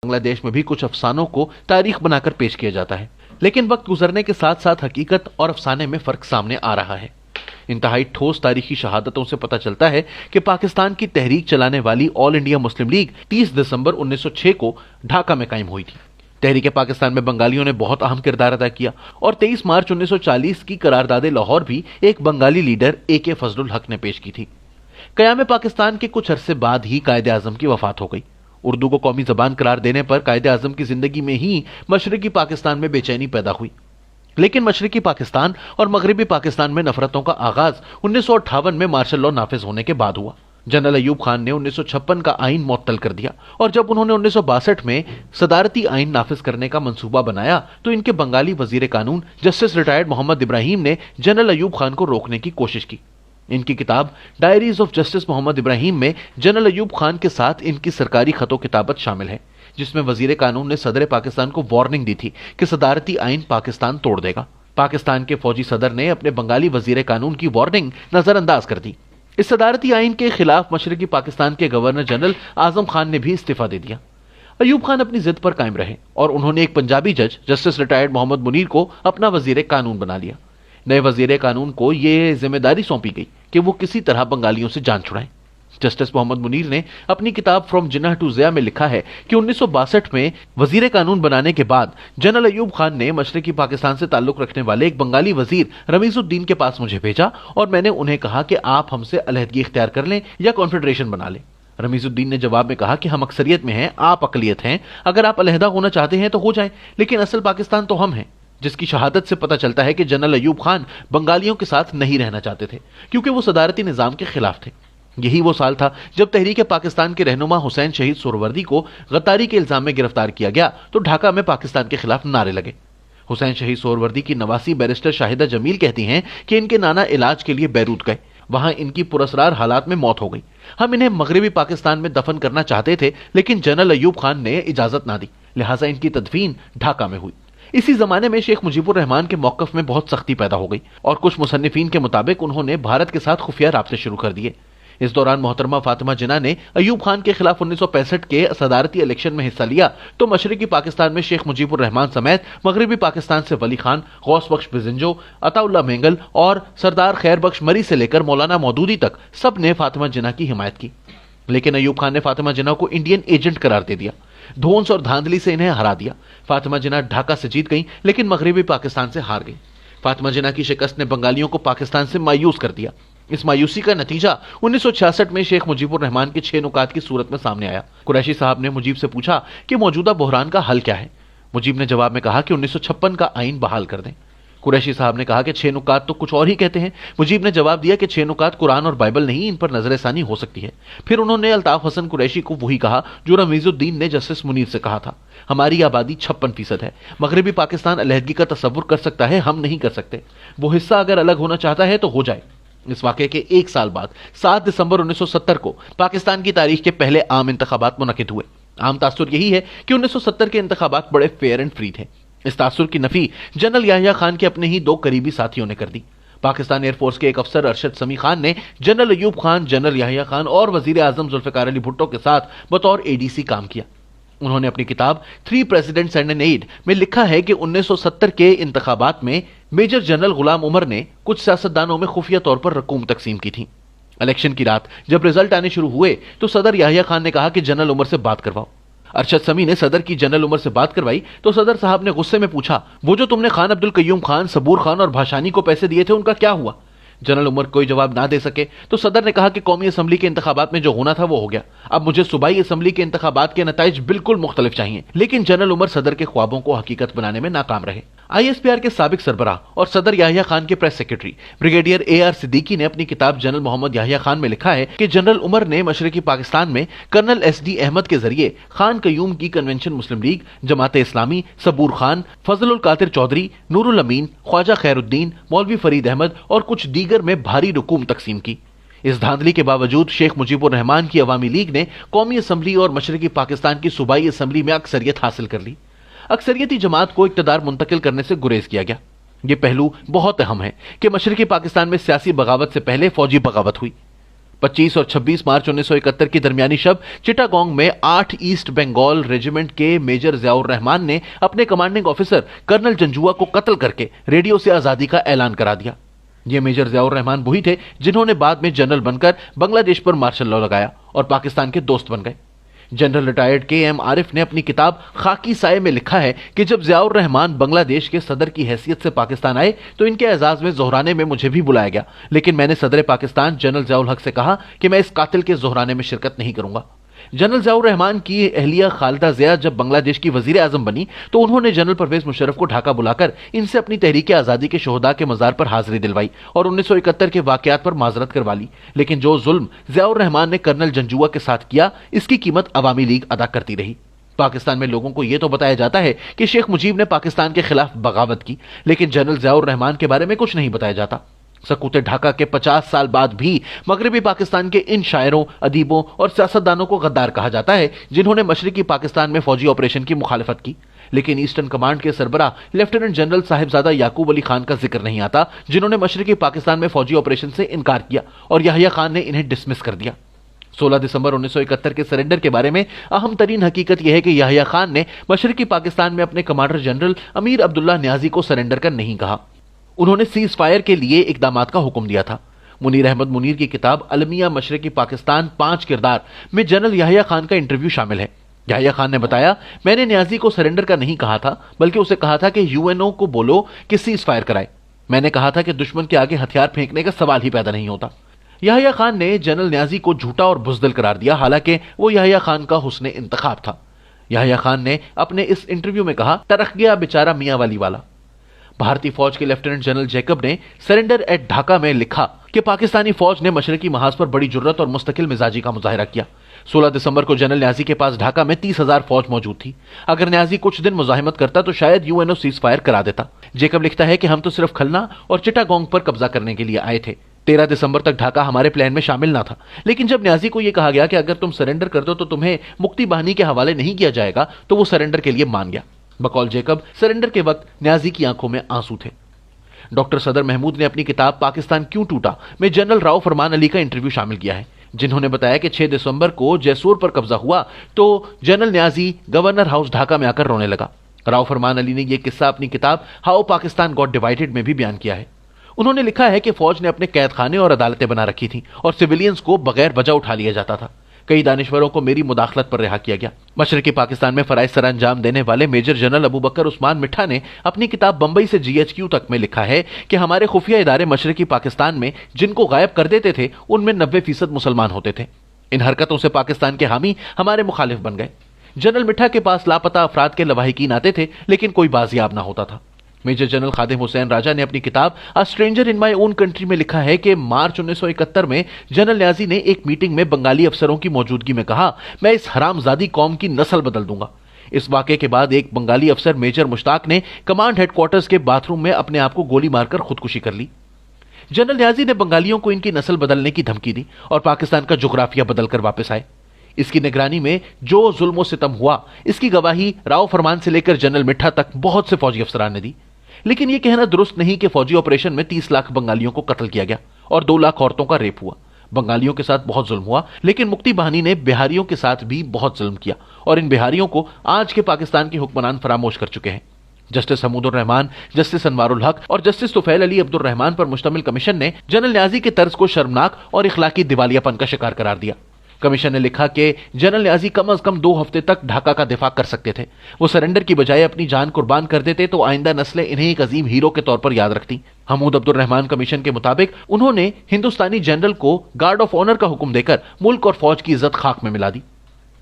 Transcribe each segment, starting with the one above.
بنگلہ دیش میں بھی کچھ افسانوں کو تاریخ بنا کر پیش کیا جاتا ہے، لیکن وقت گزرنے کے ساتھ ساتھ حقیقت اور افسانے میں فرق سامنے آ رہا ہے۔ انتہائی ٹھوس تاریخی شہادتوں سے پتہ چلتا ہے کہ پاکستان کی تحریک چلانے والی آل انڈیا مسلم لیگ 30 دسمبر 1906 کو ڈھاکہ میں قائم ہوئی تھی۔ تحریک پاکستان میں بنگالیوں نے بہت اہم کردار ادا کیا اور 23 مارچ 1940 کی قرارداد لاہور بھی ایک بنگالی لیڈر AK فضل الحق نے پیش کی تھی۔ قیام پاکستان کے کچھ عرصے بعد ہی قائد اعظم کی وفات ہو گئی۔ اردو کو قومی زبان قرار دینے پر قائد اعظم کی زندگی میں ہی مشرقی پاکستان میں بے چینی پیدا ہوئی، لیکن مشرقی پاکستان اور مغربی پاکستان میں نفرتوں کا آغاز 1958 میں مارشل لاء نافذ ہونے کے بعد ہوا۔ جنرل ایوب خان نے 1956 کا آئین معطل کر دیا، اور جب انہوں نے 1962 میں صدارتی آئین نافذ کرنے کا منصوبہ بنایا تو ان کے بنگالی وزیر قانون جسٹس ریٹائرڈ محمد ابراہیم نے جنرل ایوب خان کو روکنے کی کوشش کی۔ ان کی کتاب ڈائریز آف جسٹس محمد ابراہیم میں جنرل ایوب خان کے ساتھ ان کی سرکاری خط و کتابت شامل ہے، جس میں وزیر قانون نے صدر پاکستان کو وارننگ دی تھی کہ صدارتی آئین پاکستان توڑ دے گا۔ پاکستان کے فوجی صدر نے اپنے بنگالی وزیر قانون کی وارننگ نظر انداز کر دی۔ اس صدارتی آئین کے خلاف مشرقی پاکستان کے گورنر جنرل اعظم خان نے بھی استعفیٰ دے دیا۔ ایوب خان اپنی ضد پر قائم رہے اور انہوں نے ایک پنجابی جج جسٹس ریٹائرڈ محمد منیر کو اپنا وزیر قانون بنا لیا۔ نئے وزیر قانون کو یہ ذمہ داری سونپی گئی کہ وہ کسی طرح بنگالیوں سے جان چھڑائیں۔ جسٹس محمد منیر نے اپنی کتاب فرام جناح ٹو ضیاء میں لکھا ہے کہ 1962 میں وزیر قانون بنانے کے بعد جنرل ایوب خان نے مشرقی پاکستان سے تعلق رکھنے والے ایک بنگالی وزیر رمیز الدین کے پاس مجھے بھیجا اور میں نے انہیں کہا کہ آپ ہم سے علیحدگی اختیار کر لیں یا کانفیڈریشن بنا لیں۔ رمیز الدین نے جواب میں کہا کہ ہم اکثریت میں ہیں، آپ اقلیت ہیں، اگر آپ علیحدہ ہونا چاہتے ہیں تو ہو جائیں، لیکن اصل پاکستان تو ہم ہیں۔ جس کی شہادت سے پتہ چلتا ہے کہ جنرل ایوب خان بنگالیوں کے ساتھ نہیں رہنا چاہتے تھے کیونکہ وہ صدارتی نظام کے خلاف تھے۔ یہی وہ سال تھا جب تحریک پاکستان کے رہنما حسین شہید سہروردی کو غداری کے الزام میں گرفتار کیا گیا تو ڈھاکہ میں پاکستان کے خلاف نعرے لگے۔ حسین شہید سہروردی کی نواسی بیرسٹر شاہدہ جمیل کہتی ہیں کہ ان کے نانا علاج کے لیے بیروت گئے، وہاں ان کی پراسرار حالات میں موت ہو گئی۔ ہم انہیں مغربی پاکستان میں دفن کرنا چاہتے تھے لیکن جنرل ایوب خان نے اجازت نہ دی، لہٰذا ان کی تدفین ڈھاکہ میں ہوئی۔ اسی زمانے میں شیخ مجیب الرحمان کے موقف میں بہت سختی پیدا ہو گئی اور کچھ مصنفین کے مطابق انہوں نے بھارت کے ساتھ خفیہ رابطے شروع کر دیے۔ اس دوران محترمہ فاطمہ جناح نے ایوب خان کے خلاف 1965 کے صدارتی الیکشن میں حصہ لیا تو مشرقی پاکستان میں شیخ مجیب الرحمان سمیت مغربی پاکستان سے ولی خان، غوث بخش بزنجو، عطا اللہ مینگل اور سردار خیر بخش مری سے لے کر مولانا مودودی تک سب نے فاطمہ جناح کی حمایت کی، لیکن ایوب خان نے فاطمہ جناح کو انڈین ایجنٹ قرار دے دیا۔ دھونس اور دھاندلی سے انہیں ہرا دیا۔ فاطمہ جناح ڈھاکہ سے جیت گئیں لیکن مغربی پاکستان سے ہار گئیں۔ فاطمہ جناح کی شکست نے بنگالیوں کو پاکستان سے مایوس کر دیا۔ اس مایوسی کا نتیجہ 1966 میں شیخ مجیب الرحمان کے 6 نکات کی صورت میں سامنے آیا۔ قریشی صاحب نے مجیب سے پوچھا کہ موجودہ بحران کا حل کیا ہے۔ مجیب نے جواب میں کہا کہ 1956 کا آئین بحال کر دیں۔ قریشی صاحب نے کہا کہ 6 نکات تو کچھ اور ہی کہتے ہیں۔ مجیب نے جواب دیا کہ 6 نکات قرآن اور بائبل نہیں، ان پر نظر ثانی ہو سکتی ہے۔ پھر انہوں نے الطاف حسن قریشی کو وہی کہا جو رمیز الدین نے جسٹس منیر سے کہا تھا، ہماری آبادی 56% ہے، مغربی پاکستان علیحدگی کا تصور کر سکتا ہے، ہم نہیں کر سکتے، وہ حصہ اگر الگ ہونا چاہتا ہے تو ہو جائے۔ اس واقعے کے ایک سال بعد 7 دسمبر 1970 کو پاکستان کی تاریخ کے پہلے عام انتخابات منعقد ہوئے۔ عام تاثر یہی ہے کہ 1970 کے انتخابات بڑے فیئر اینڈ فری تھے۔ اس تاثر کی نفی جنرل یحییٰ خان کے اپنے ہی 2 قریبی ساتھیوں نے کر دی۔ پاکستان ایئر فورس کے ایک افسر ارشد سمیع خان نے جنرل ایوب خان، جنرل یحییٰ خان اور وزیر اعظم ذوالفقار علی بھٹو کے ساتھ بطور ADC کام کیا۔ انہوں نے اپنی کتاب 3 Presidents and an Aide میں لکھا ہے کہ 1970 کے انتخابات میں میجر جنرل غلام عمر نے کچھ سیاستدانوں میں خفیہ طور پر رقوم تقسیم کی تھی۔ الیکشن کی رات جب رزلٹ آنے شروع ہوئے تو صدر یحییٰ خان نے کہا کہ جنرل عمر سے بات کرواؤ۔ ارشد سمیع نے صدر کی جنرل عمر سے بات کروائی تو صدر صاحب نے غصے میں پوچھا، وہ جو تم نے خان عبد القیوم خان، صبور خان اور بھاشانی کو پیسے دیے تھے ان کا کیا ہوا؟ جنرل عمر کوئی جواب نہ دے سکے تو صدر نے کہا کہ قومی اسمبلی کے انتخابات میں جو ہونا تھا وہ ہو گیا، اب مجھے صوبائی اسمبلی کے انتخابات کے نتائج بالکل مختلف چاہیے۔ لیکن جنرل عمر صدر کے خوابوں کو حقیقت بنانے میں ناکام رہے۔ ISPR کے سابق سربراہ اور صدر یحییٰ خان کے press secretary brigadier AR Siddiqui نے اپنی کتاب جنرل محمد یحییٰ خان میں لکھا ہے کہ جنرل عمر نے مشرقی پاکستان میں کرنل SD احمد کے ذریعے خان قیوم کی کنونشن مسلم لیگ، جماعت اسلامی، صبور خان، فضل القادر چودھری، نور الامین، خواجہ خیر الدین، مولوی فرید احمد اور کچھ دیگر میں بھاری رقوم تقسیم کی۔ اس دھاندلی کے باوجود شیخ مجیب الرحمان کی عوامی لیگ نے قومی اسمبلی اور مشرقی پاکستان کی صوبائی اسمبلی میں اکثریت حاصل کر لی۔ اکثریتی جماعت کو اقتدار منتقل کرنے سے گریز کیا گیا۔ یہ پہلو بہت اہم ہے کہ مشرقی پاکستان میں سیاسی بغاوت سے پہلے فوجی بغاوت ہوئی۔ 25 और 26 मार्च 1971 की दरमियानी शब चिटागोंग में 8 ईस्ट बंगाल रेजिमेंट के मेजर जियाउर रहमान ने अपने कमांडिंग ऑफिसर कर्नल जंजुआ को कत्ल करके रेडियो से आजादी का ऐलान करा दिया। ये मेजर जियाउर रहमान वही थे जिन्होंने बाद में जनरल बनकर बांग्लादेश पर मार्शल लॉ लगाया और पाकिस्तान के दोस्त बन गए। General retired KM. आरिफ ने अपनी किताब खाकी साए में लिखा है कि जब जियाउर रहमान बांग्लादेश के सदर की हैसियत से पाकिस्तान आए तो इनके एजाज में जोहराने में मुझे भी बुलाया गया, लेकिन मैंने सदर पाकिस्तान जनरल जियाउल हक से कहा कि मैं इस कातिल के जोहराने में शिरकत नहीं करूंगा। जनरल जियाउर रहमान की अहलिया खालिदा जिया जब बांग्लादेश की वजीर आजम बनी तो उन्होंने जनरल परवेज मुशर्रफ को ढाका बुलाकर इनसे अपनी तहरीक आजादी के शोहदा के मजार पर हाजिरी दिलवाई और 1971 के वाकयात पर माजरत करवा ली। लेकिन जो जुल्म जियाउर रहमान ने कर्नल जंजुआ के साथ किया, इसकी कीमत अवामी लीग अदा करती रही। पाकिस्तान में लोगों को यह तो बताया जाता है कि शेख मुजीब ने पाकिस्तान के खिलाफ बगावत की, लेकिन जनरल जियाउर रहमान के बारे में कुछ नहीं बताया जाता। सकूते ढाका के 50 साल बाद भी मगरबी पाकिस्तान के इन शायरों, अदीबों और सियासतदानों को गद्दार कहा जाता है जिन्होंने मशरकी पाकिस्तान में फौजी ऑपरेशन की मुखालिफत की। लेकिन ईस्टर्न कमांड के सरबराह लेफ्टिनेंट जनरल साहिबजादा याकूब अली खान का जिक्र नहीं आता, जिन्होंने मशरकी पाकिस्तान में फौजी ऑपरेशन से इनकार किया और याहिया खान ने इन्हें डिसमिस कर दिया। 16 दिसंबर 1971 के सरेंडर के बारे में अहम तरीन हकीकत यह है कि याहिया खान ने मशरकी पाकिस्तान में अपने commander general Amir Abdullah Niazi को सरेंडर कर नहीं कहा। उन्होंने सीज फायर के लिए इकदामात का हुक्म दिया था। मुनीर अहमद मुनीर की किताब अलमिया मशरकी पाकिस्तान 5 किरदार में जनरल याहिया खान का इंटरव्यू शामिल है। याहिया खान ने बताया, मैंने न्याजी को सरेंडर का नहीं कहा था, बल्कि उसे कहा था कि यूएनओ को बोलो कि सीज फायर कराए। मैंने कहा था कि दुश्मन के आगे हथियार फेंकने का सवाल ही पैदा नहीं होता। याहिया खान ने जनरल न्याजी को झूठा और बुज़दिल करार दिया, हालांकि वो याहिया खान का हुस्ने इंतखाब था। याहिया खान ने अपने इस इंटरव्यू में कहा, तरख गया बेचारा मियां वाली वाला। भारतीय फौज के लेफ्टिनेंट जनरल जैकब ने सरेंडर एट ढाका में लिखा कि पाकिस्तानी फौज ने मशरकी महाज पर बड़ी जुर्रत और मुस्तकिल मिजाजी का मुजाहिरा किया। 16 दिसंबर को जनरल न्याजी के पास ढाका में 30,000 फौज मौजूद थी। अगर न्याजी कुछ दिन मुजाहिमत करता तो शायद यूएनओ सीज फायर करा देता। जैकब लिखता है कि हम तो सिर्फ खलना और चिटागोंग पर कब्जा करने के लिए आए थे। 13 दिसंबर तक ढाका हमारे प्लान में शामिल ना था, लेकिन जब न्याजी को यह कहा गया कि अगर तुम सरेंडर कर दो तो तुम्हें मुक्ति बाहिनी के हवाले नहीं किया जाएगा, तो वो सरेंडर के लिए मान गया। बकौल जैकब, सरेंडर के वक्त न्याजी की आंखों में आंसू थे। डॉक्टर सदर महमूद ने अपनी किताब पाकिस्तान क्यों टूटा में जनरल राव फरमान अली का इंटरव्यू शामिल किया है, जिन्होंने बताया कि 6 दिसंबर को जैसूर पर कब्जा हुआ तो general Niazi governor house Dhaka में आकर रोने लगा। राव फरमान अली ने यह किस्सा अपनी किताब हाउ पाकिस्तान गॉट डिवाइडेड में भी बयान किया है। उन्होंने लिखा है कि फौज ने अपने कैद खाने और अदालतें बना रखी थी और सिविलियंस को बगैर वजह उठा लिया जाता था। कई दानिश्वरों को मेरी मुदाखलत पर रिहा किया गया। मशरकी पाकिस्तान में फराइज सर अंजाम देने वाले मेजर जनरल अबू बकर उस्मान मिठा ने अपनी किताब बंबई से जीएचक्यू तक में लिखा है कि हमारे खुफिया इदारे मशरकी पाकिस्तान में जिनको गायब कर देते थे उनमें 90% मुसलमान होते थे। इन हरकतों से पाकिस्तान के हामी हमारे मुखालिफ बन गए। जनरल मिठा के पास लापता अफराद के लवाहिकीन आते थे, लेकिन कोई बाजियाब ना होता था। मेजर जनरल खादिम हुसैन राजा ने अपनी किताब a stranger in my own country में लिखा है कि मार्च 1971 में जनरल न्याजी ने एक मीटिंग में बंगाली अफसरों की मौजूदगी में कहा, मैं इस हरामजादी कौम की नस्ल बदल दूंगा। इस वाक़े के बाद एक बंगाली अफसर मेजर मुश्ताक ने कमांड हेडक्वार्टर्स के बाथरूम में अपने आप को गोली मारकर खुदकुशी कर ली। जनरल न्याजी ने बंगालियों को इनकी नस्ल बदलने की धमकी दी और पाकिस्तान का जुग्राफिया बदलकर वापस आए। इसकी निगरानी में जो जुल्म सितम हुआ, इसकी गवाही राव फरमान से लेकर जनरल मिठा तक बहुत से फौजी अफसरान ने दी। लेकिन यह कहना दुरुस्त नहीं कि फौजी ऑपरेशन में 30 लाख बंगालियों को कत्ल किया गया और 2 लाख औरतों का रेप हुआ। बंगालियों के साथ बहुत जुल्म हुआ, लेकिन मुक्ति बाहिनी ने बिहारियों के साथ भी बहुत जुल्म किया और इन बिहारियों को आज के पाकिस्तान के हुक्मरान फरामोश कर चुके हैं। जस्टिस हमूदुर रहमान, जस्टिस अनवारुल हक और जस्टिस तुफैल अली अब्दुल रहमान पर मुश्तमिल कमीशन ने जनरल न्याजी के तर्ज को शर्मनाक और इखलाकी दिवालियापन का शिकार करार दिया। कमीशन ने लिखा कि जनरल न्याजी कम अज कम 2 हफ्ते तक ढाका का दिफा कर सकते थे। वो सरेंडर की बजाय अपनी जान कुर्बान कर देते तो आइंदा नस्लें इन्हें एक अजीम हीरो के तौर पर याद रखती। हमूद अब्दुल रहमान कमीशन के मुताबिक उन्होंने हिंदुस्तानी जनरल को गार्ड ऑफ ऑनर का हुक्म देकर मुल्क और फौज की इज्जत खाक में मिला दी।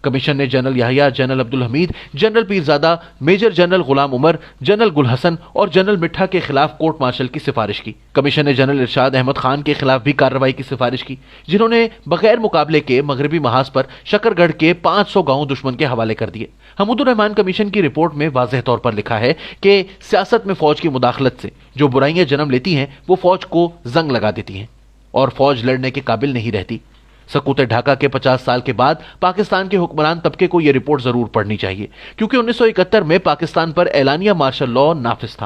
कमीशन ने general Yahya, general Abdul Hamid, general Pirzada, major general Ghulam Umar, general Gul Hassan और जनरल मिठा के खिलाफ कोर्ट मार्शल की सिफारिश की। कमीशन ने जनरल इरशाद अहमद खान के खिलाफ भी कार्रवाई की सिफारिश की, जिन्होंने बगैर मुकाबले के मगरबी महाज पर शकरगढ़ के 500 गांव दुश्मन के हवाले कर दिए। हमूदुर रहमान कमीशन की रिपोर्ट में वाज़ेह तौर पर लिखा है कि सियासत में फौज की मुदाखलत से जो बुराइयां जन्म लेती हैं वो फौज को जंग लगा देती हैं और फौज लड़ने के काबिल नहीं रहती। सकूते ढाका के 50 साल के बाद पाकिस्तान के हुक्मरान तबके को यह रिपोर्ट जरूर पढ़नी चाहिए, क्योंकि 1971 में पाकिस्तान पर एलानिया मार्शल लॉ नाफिज था।